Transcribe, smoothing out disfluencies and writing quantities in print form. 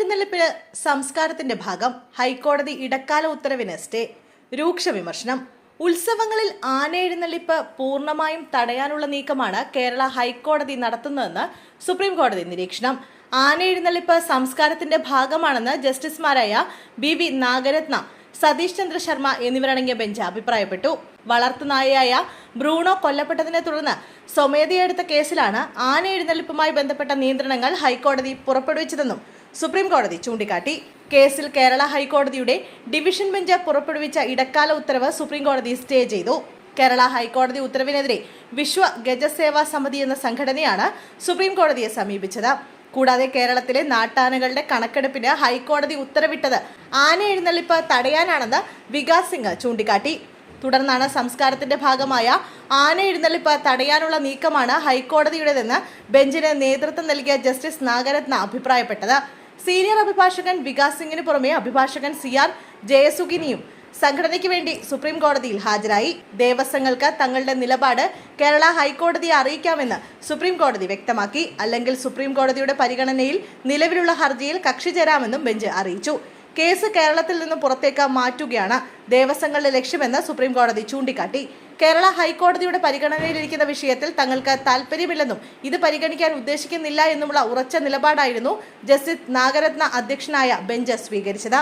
എഴുന്നള്ളിപ്പിന് സംസ്കാരത്തിന്റെ ഭാഗം. ഹൈക്കോടതി ഇടക്കാല ഉത്തരവിന് സ്റ്റേ. രൂക്ഷ വിമർശനം. ഉത്സവങ്ങളിൽ ആന എഴുന്നള്ളിപ്പ് പൂർണ്ണമായും തടയാനുള്ള നീക്കമാണ് കേരള ഹൈക്കോടതി നടത്തുന്നതെന്ന് സുപ്രീം കോടതി നിരീക്ഷണം. ആന എഴുന്നള്ളിപ്പ് സംസ്കാരത്തിന്റെ ഭാഗമാണെന്ന് ജസ്റ്റിസുമാരായ ബി നാഗരത്ന, സതീഷ് ചന്ദ്ര ശർമ്മ എന്നിവരടങ്ങിയ ബെഞ്ച് അഭിപ്രായപ്പെട്ടു. വളർത്തുനായയായ ബ്രൂണോ കൊല്ലപ്പെട്ടതിനെ തുടർന്ന് സ്വമേധയെടുത്ത കേസിലാണ് ആന എഴുന്നള്ളിപ്പുമായി ബന്ധപ്പെട്ട നിയന്ത്രണങ്ങൾ ഹൈക്കോടതി പുറപ്പെടുവിച്ചതെന്നും സുപ്രീം കോടതി ചൂണ്ടിക്കാട്ടി. കേസിൽ കേരള ഹൈക്കോടതിയുടെ ഡിവിഷൻ ബെഞ്ച് പുറപ്പെടുവിച്ച ഇടക്കാല ഉത്തരവ് സുപ്രീം കോടതി സ്റ്റേ ചെയ്തു. കേരള ഹൈക്കോടതി ഉത്തരവിനെതിരെ വിശ്വ ഗജസേവാ സമിതി എന്ന സംഘടനയാണ് സുപ്രീം കോടതിയെ സമീപിച്ചത്. കൂടാതെ കേരളത്തിലെ നാട്ടാനകളുടെ കണക്കെടുപ്പിന് ഹൈക്കോടതി ഉത്തരവിട്ടത് ആന എഴുന്നള്ളിപ്പ് തടയാനാണെന്ന് വികാസ് സിംഗ് ചൂണ്ടിക്കാട്ടി. തുടർന്നാണ് സംസ്കാരത്തിന്റെ ഭാഗമായ ആന എഴുന്നള്ളിപ്പ് തടയാനുള്ള നീക്കമാണ് ഹൈക്കോടതിയുടേതെന്ന് ബെഞ്ചിന് നേതൃത്വം നൽകിയ ജസ്റ്റിസ് നാഗരത്ന അഭിപ്രായപ്പെട്ടത്. സീനിയർ അഭിഭാഷകൻ വികാസ് സിംഗിന് പുറമെ അഭിഭാഷകൻ CR ജയസുഗിനിയും സംഘടനയ്ക്ക് വേണ്ടി സുപ്രീം കോടതിയിൽ ഹാജരായി. ദേവസ്വങ്ങൾക്ക് തങ്ങളുടെ നിലപാട് കേരള ഹൈക്കോടതിയെ അറിയിക്കാമെന്ന് സുപ്രീം കോടതി വ്യക്തമാക്കി. അല്ലെങ്കിൽ സുപ്രീം കോടതിയുടെ പരിഗണനയിൽ നിലവിലുള്ള ഹർജിയിൽ കക്ഷി ചേരാമെന്നും ബെഞ്ച് അറിയിച്ചു. കേസ് കേരളത്തിൽ നിന്നും പുറത്തേക്ക് മാറ്റുകയാണ് ദേവസ്വങ്ങളുടെ ലക്ഷ്യമെന്ന് സുപ്രീം കോടതി ചൂണ്ടിക്കാട്ടി. കേരള ഹൈക്കോടതിയുടെ പരിഗണനയിലിരിക്കുന്ന വിഷയത്തിൽ തങ്ങൾക്ക് താൽപ്പര്യമില്ലെന്നും ഇത് പരിഗണിക്കാൻ ഉദ്ദേശിക്കുന്നില്ല എന്നുമുള്ള ഉറച്ച നിലപാടായിരുന്നു ജസ്റ്റിസ് നാഗരത്ന അധ്യക്ഷനായ ബെഞ്ച് സ്വീകരിച്ചത്.